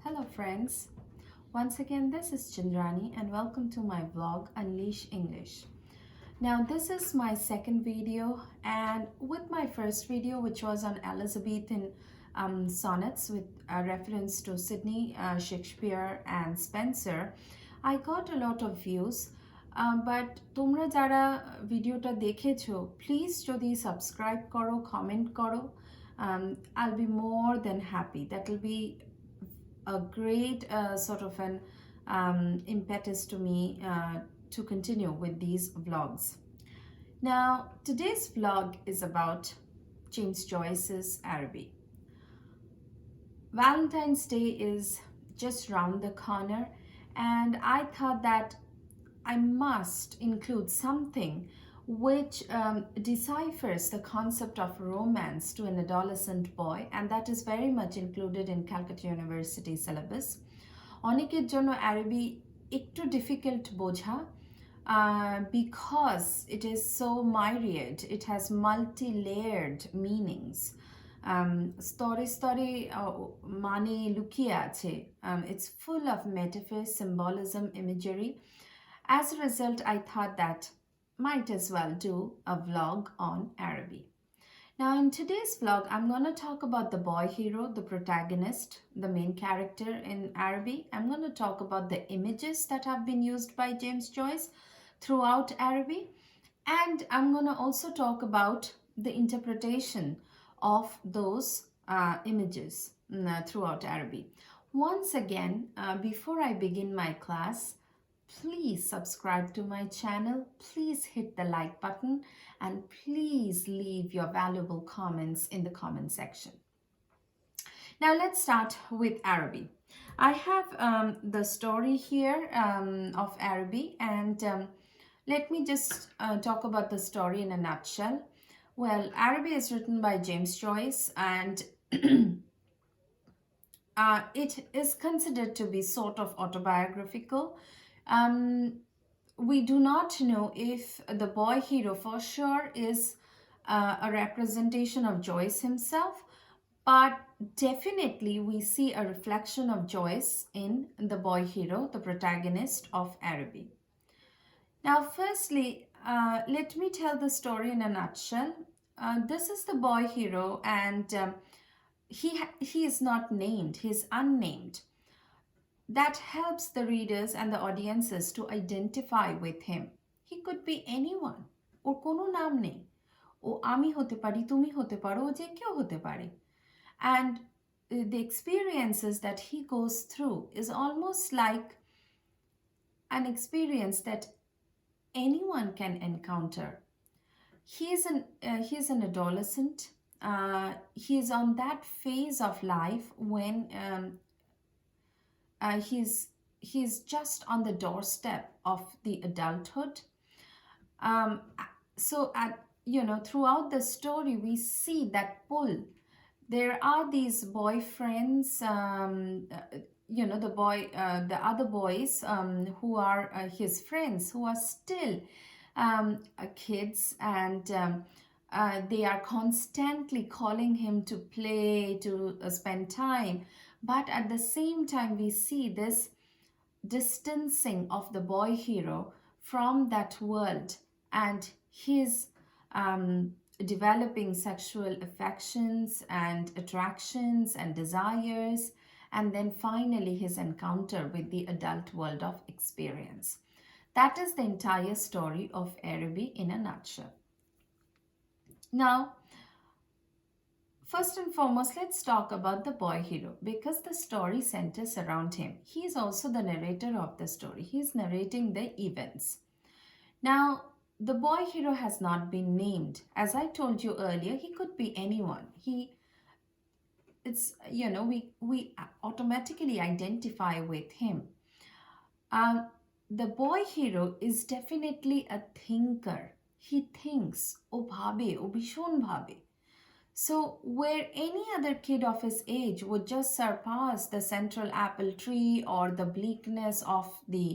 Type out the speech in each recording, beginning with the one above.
Hello friends, once again this is Chandrani and welcome to my vlog Unleash English. Now this is my second video, and with my first video, which was on Elizabethan sonnets with a reference to Sydney, Shakespeare and Spenser, I got a lot of views. But তোমরা যারা ভিডিওটা দেখেছো, please যদি subscribe করো, comment করো, I'll be more than happy. That will be a great sort of an impetus to me to continue with these vlogs. Now, today's vlog is about James Joyce's Araby. Valentine's Day is just round the corner, and I thought that I must include something which deciphers the concept of romance to an adolescent boy, and that is very much included in Calcutta University syllabus. অনেকের জন্য আরবি একটু difficult বোঝা because it is so myriad, it has multi-layered meanings. স্তরে স্তরে মানে লুকিয়ে আছে. It's full of metaphors, symbolism, imagery. As a result, I thought that might as well do a vlog on Araby. Now, in today's vlog, I'm going to talk about the boy hero, the protagonist, the main character in Araby. I'm going to talk about the images that have been used by James Joyce throughout Araby. And I'm going to also talk about the interpretation of those images throughout Araby. Once again, before I begin my class, please subscribe to my channel, please hit the like button, and please leave your valuable comments in the comment section. Now let's start with Araby. I have the story here of Araby, and let me just talk about the story in a nutshell. Well, Araby is written by James Joyce, and it is considered to be sort of autobiographical. We do not know if the boy hero for sure is a representation of Joyce himself, but definitely we see a reflection of Joyce in the boy hero, the protagonist of Araby. Now, firstly, let me tell the story in a nutshell. This is the boy hero, and he is not named, he's unnamed. That helps the readers and the audiences to identify with him. He could be anyone. ওর কোনো নাম নেই. ও আমি হতে পারি, তুমি হতে পারো, ও যে কেউ হতে পারে. And the experiences that he goes through is almost like an experience that anyone can encounter. He is an adolescent. He is on that phase of life when he's just on the doorstep of the adulthood. So throughout the story we see that pull. There are these boyfriends, the other boys who are his friends, who are still kids, and they are constantly calling him to play, to spend time. But at the same time, we see this distancing of the boy hero from that world, and his developing sexual affections and attractions and desires, and then finally his encounter with the adult world of experience. That is the entire story of Araby in a nutshell. Now, first and foremost, let's talk about the boy hero, because the story centers around him. He is also the narrator of the story. He is narrating the events. Now, the boy hero has not been named. As I told you earlier, he could be anyone. We automatically identify with him. The boy hero is definitely a thinker. He thinks, o bhabe, o bishon bhabe. So where any other kid of his age would just surpass the central apple tree or the bleakness of the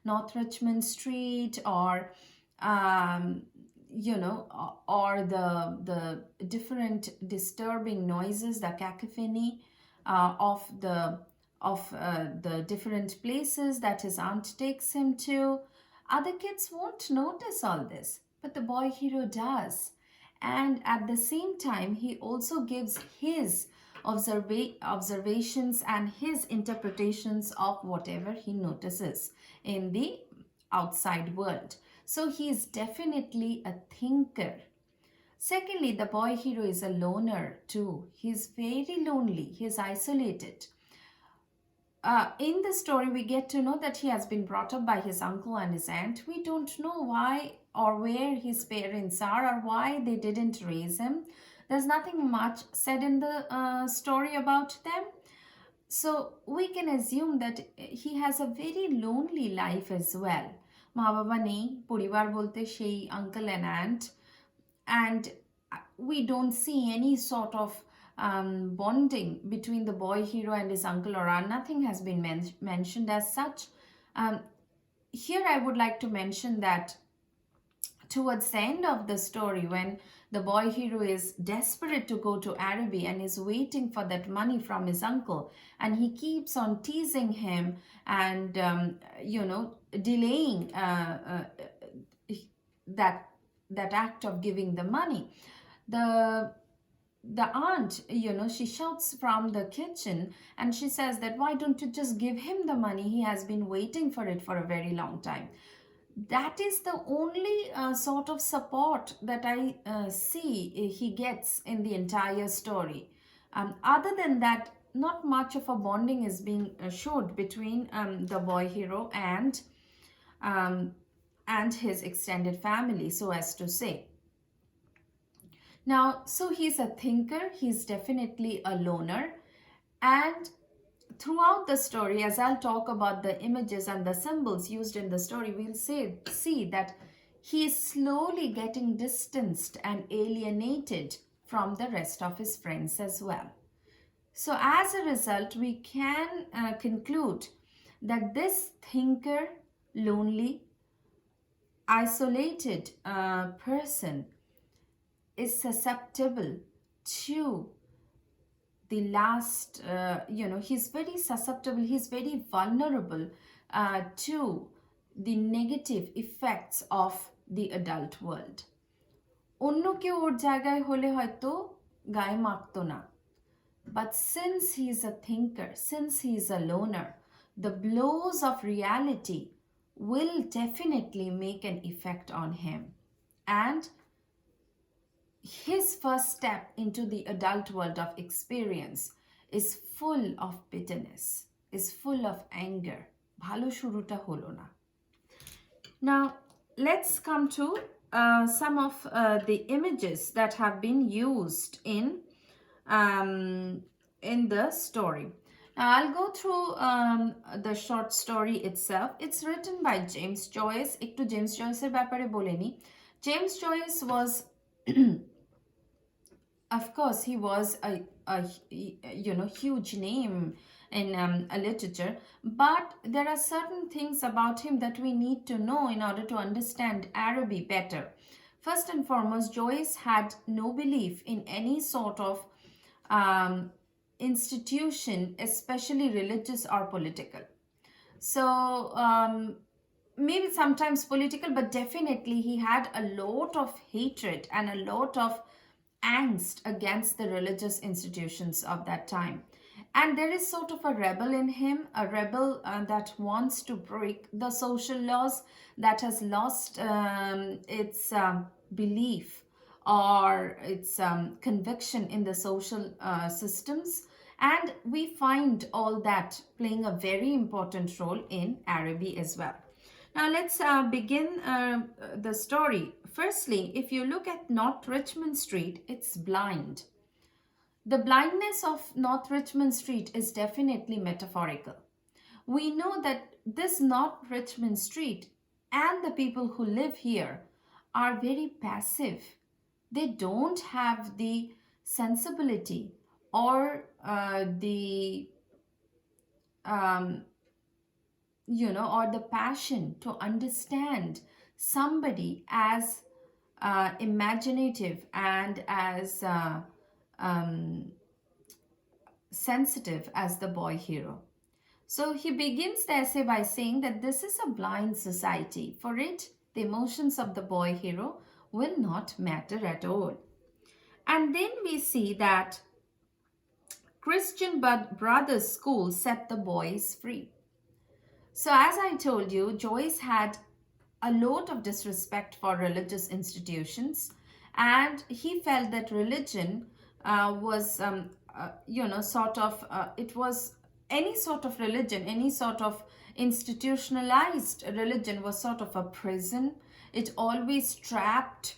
North Richmond street, or or the different disturbing noises, the cacophony of the the different places that his aunt takes him to. Other kids won't notice all this, but the boy hero does. And at the same time, he also gives his observations and his interpretations of whatever he notices in the outside world. So he is definitely a thinker. Secondly, the boy hero is a loner too. He's very lonely, he's isolated. In the story, we get to know that he has been brought up by his uncle and his aunt. We don't know why or where his parents are or why they didn't raise him. There's nothing much said in the story about them. So we can assume that he has a very lonely life as well. মা বাবা নেই, পরিবার বলতে সেই uncle and aunt, and we don't see any sort of bonding between the boy hero and his uncle or aunt. Nothing has been mentioned as such. Here I would like to mention that towards the end of the story, when the boy hero is desperate to go to Araby and is waiting for that money from his uncle, and he keeps on teasing him and delaying that act of giving the money, the aunt, she shouts from the kitchen and she says that, why don't you just give him the money? He has been waiting for it for a very long time. That is the only sort of support that I see he gets in the entire story. Other than that, not much of a bonding is being showed between the boy hero and his extended family, so as to say. Now, so he's a thinker, he's definitely a loner, and throughout the story, as I'll talk about the images and the symbols used in the story, we'll see that he is slowly getting distanced and alienated from the rest of his friends as well. So as a result, we can conclude that this thinker, lonely, isolated person is susceptible to the last, he's very susceptible, he's very vulnerable to the negative effects of the adult world. অন্য কেউ ওর জায়গায় হলে হয়তো গায়ে মাখতো না, but since he is a thinker, since he is a loner, the blows of reality will definitely make an effect on him, and his first step into the adult world of experience is full of bitterness, is full of anger. Bhalo shuruta holo na. Now, let's come to some of the images that have been used in the story. Now, I'll go through the short story itself. It's written by James Joyce. Ekটু James Joyce এর ব্যাপারে বলে নি. James Joyce was of course, he was a huge name in literature, but there are certain things about him that we need to know in order to understand Araby better. First and foremost, Joyce had no belief in any sort of institution, especially religious or political. So maybe sometimes political, but definitely he had a lot of hatred and a lot of angst against the religious institutions of that time. And there is sort of a rebel in him, a rebel that wants to break the social laws, that has lost its belief or its conviction in the social systems. And we find all that playing a very important role in Araby as well. Now let's begin the story. Firstly, if you look at North Richmond Street, it's blind. The blindness of North Richmond Street is definitely metaphorical. We know that this North Richmond Street and the people who live here are very passive. They don't have the sensibility or or the passion to understand somebody as imaginative and as sensitive as the boy hero. So he begins the essay by saying that this is a blind society. For it, the emotions of the boy hero will not matter at all. And then we see that Christian Brothers School set the boys free. So, as I told you, Joyce had a lot of disrespect for religious institutions, and he felt that religion was, it was any sort of religion, any sort of institutionalized religion was sort of a prison. It always trapped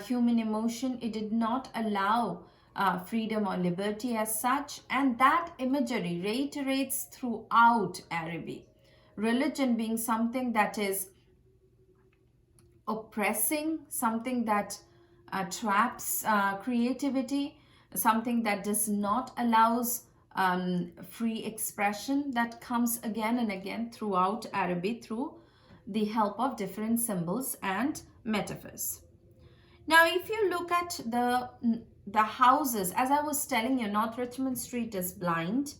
human emotion. It did not allow freedom or liberty as such, and that imagery reiterates throughout Araby. Religion being something that is oppressing, something that traps creativity, something that does not allows free expression, that comes again and again throughout Araby through the help of different symbols and metaphors. Now, if you look at the houses, as I was telling you, North Richmond Street is blind.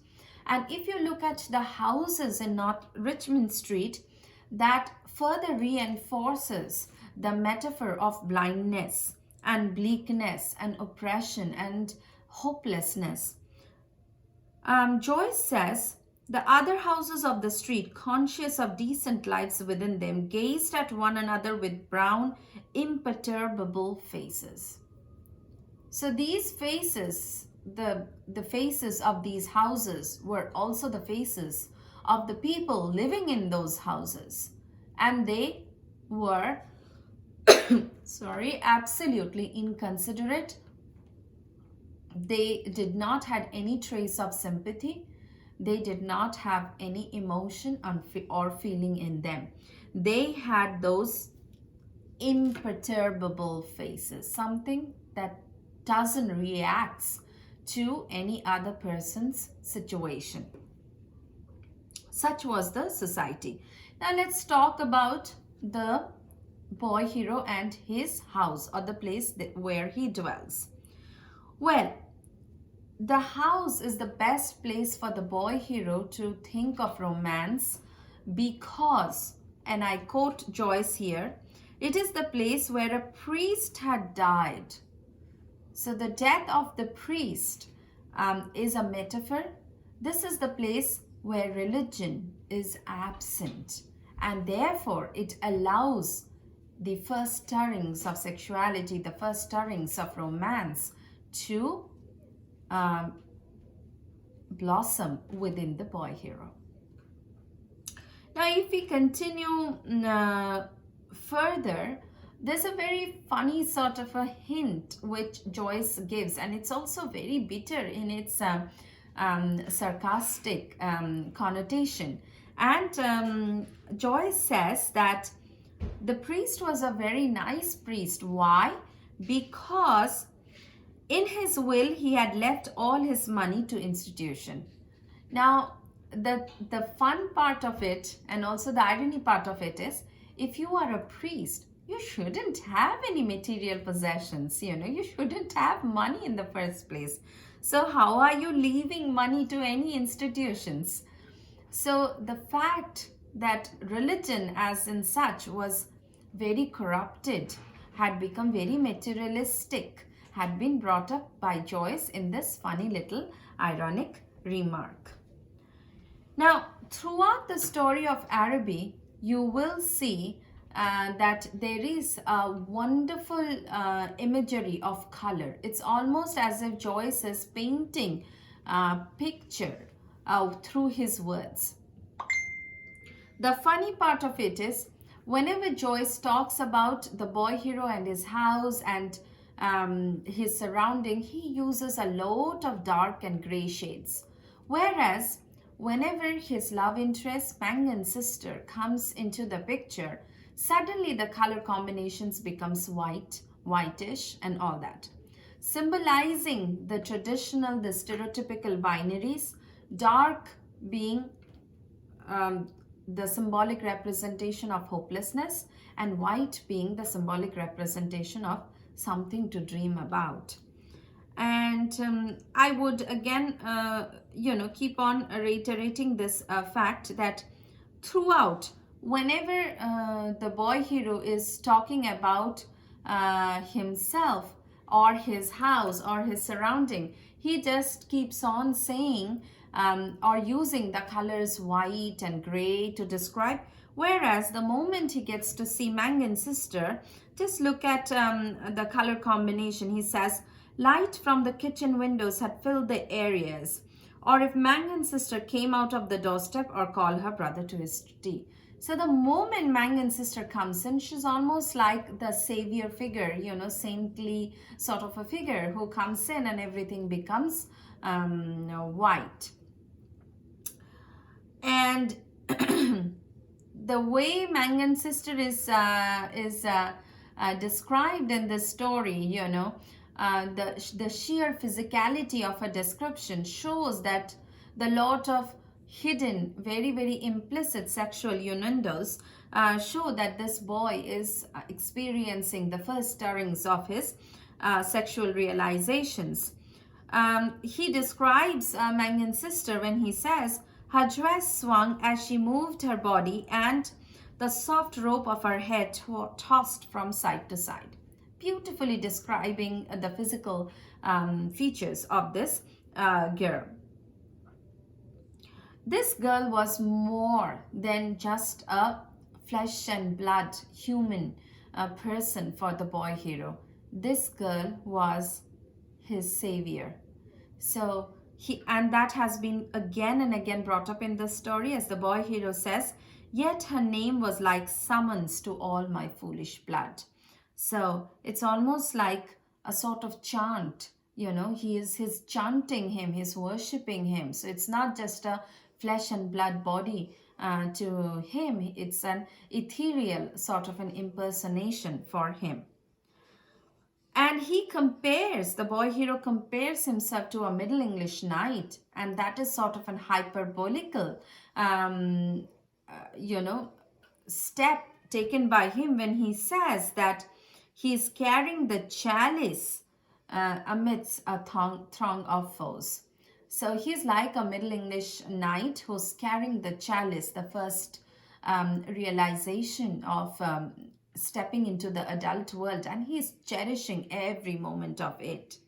And if you look at the houses in North Richmond Street, that further reinforces the metaphor of blindness and bleakness and oppression and hopelessness. Joyce says, the other houses of the street, conscious of decent lives within them, gazed at one another with brown, imperturbable faces. So these faces, the faces of these houses were also the faces of the people living in those houses. And they were, absolutely inconsiderate. They did not have any trace of sympathy. They did not have any emotion or feeling in them. They had those imperturbable faces, something that doesn't react to any other person's situation. Such was the society. Now let's talk about the boy hero and his house, or the place where he dwells. Well, the house is the best place for the boy hero to think of romance because, and I quote Joyce here, it is the place where a priest had died. So the death of the priest is a metaphor. This is the place where religion is absent, and therefore it allows the first stirrings of sexuality, the first stirrings of romance to blossom within the boy hero. Now, if we continue further, there's a very funny sort of a hint which Joyce gives, and it's also very bitter in its sarcastic connotation. And Joyce says that the priest was a very nice priest. Why? Because in his will, he had left all his money to institution. Now, the fun part of it, and also the irony part of it, is if you are a priest, you shouldn't have any material possessions. You shouldn't have money in the first place. So how are you leaving money to any institutions? So the fact that religion as in such was very corrupted, had become very materialistic, had been brought up by Joyce in this funny little ironic remark. Now, throughout the story of Araby, you will see that there is a wonderful imagery of color. It's almost as if Joyce is painting a picture through his words. The funny part of it is, whenever Joyce talks about the boy hero and his house and his surrounding, he uses a lot of dark and gray shades. Whereas, whenever his love interest, Pangan's sister, comes into the picture, suddenly the color combinations becomes white, whitish, and all that. Symbolizing the traditional, the stereotypical binaries, dark being the symbolic representation of hopelessness, and white being the symbolic representation of something to dream about. And I would again, keep on reiterating this fact that throughout, whenever the boy hero is talking about himself or his house or his surrounding, he just keeps on saying or using the colors white and gray to describe. Whereas the moment he gets to see Mangan's sister, just look at the color combination. He says, light from the kitchen windows had filled the areas. Or if Mangan's sister came out of the doorstep, or called her brother to his tea. So the moment Mangan's sister comes in, she's almost like the savior figure, saintly sort of a figure who comes in and everything becomes white. And the way Mangan's sister is described in this story, the sheer physicality of her description shows that the lot of hidden, very, very implicit sexual innuendos show that this boy is experiencing the first stirrings of his sexual realizations. He describes Mangan's sister when he says, her dress swung as she moved her body and the soft rope of her head tossed from side to side, beautifully describing the physical features of this girl. This girl was more than just a flesh and blood human person for the boy hero. This girl was his savior. So and that has been again and again brought up in the story, as the boy hero says, yet her name was like summons to all my foolish blood. So it's almost like a sort of chant, he's chanting him, he's worshipping him. So it's not just a flesh and blood body to him, it's an ethereal sort of an impersonation for him. And the boy hero compares himself to a Middle English knight, and that is sort of an hyperbolical, step taken by him when he says that he is carrying the chalice amidst a throng of foes. So he's like a Middle English knight who's carrying the chalice, the first realization of stepping into the adult world, and he's cherishing every moment of it.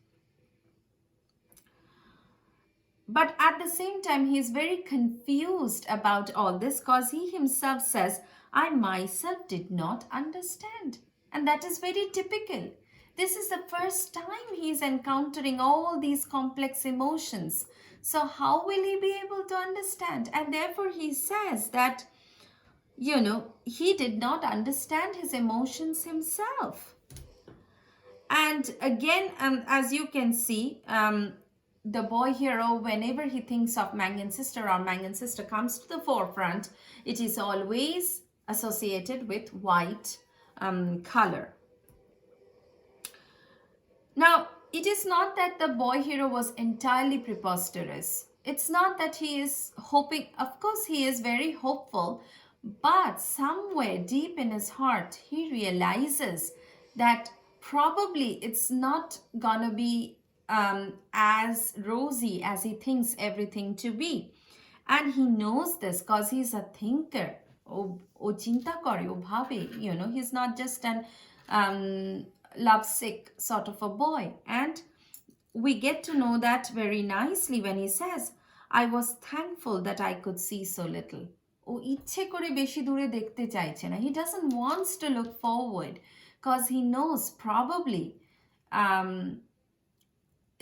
But at the same time, he's very confused about all this because he himself says, I myself did not understand. And that is very typical. This is the first time he's encountering all these complex emotions. So how will he be able to understand? And therefore he says that, he did not understand his emotions himself. And again, as you can see, the boy hero, whenever he thinks of Mangan's sister or Mangan's sister comes to the forefront, it is always associated with white color. Now, it is not that the boy hero was entirely preposterous. It's not that he is hoping, of course he is very hopeful, but somewhere deep in his heart, he realizes that probably it's not gonna be as rosy as he thinks everything to be. And he knows this because he's a thinker. O chinta kore, o bhabe, he's not just an lovesick sort of a boy. And we get to know that very nicely when he says, I was thankful that I could see so little. ও ইচ্ছে করে বেশি দূরে দেখতে চাইছে না. He doesn't want to look forward because he knows probably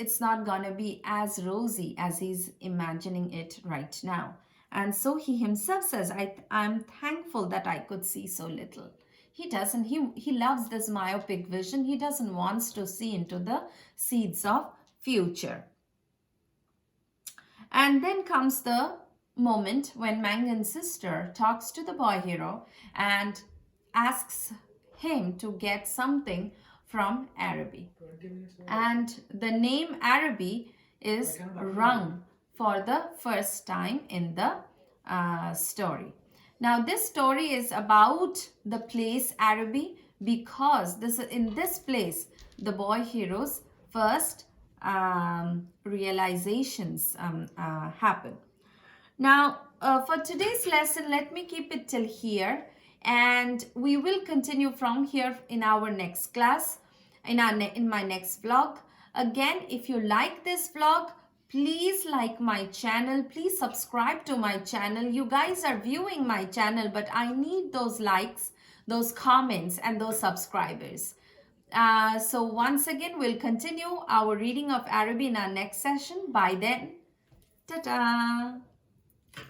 it's not gonna be as rosy as he's imagining it right now. And so he himself says, I'm thankful that I could see so little. He loves this myopic vision. He doesn't want to see into the seeds of future. And then comes the moment when Mangan's sister talks to the boy hero and asks him to get something from Araby. And the name Araby is rung for the first time in the story. Now, this story is about the place Araby because in this place, the boy heroes first realizations happen. Now, for today's lesson, let me keep it till here, and we will continue from here in our next class, in my next vlog. Again, if you like this vlog, please like my channel. Please subscribe to my channel. You guys are viewing my channel, but I need those likes, those comments, and those subscribers. So once again, we'll continue our reading of Araby in our next session. By then, ta-ta!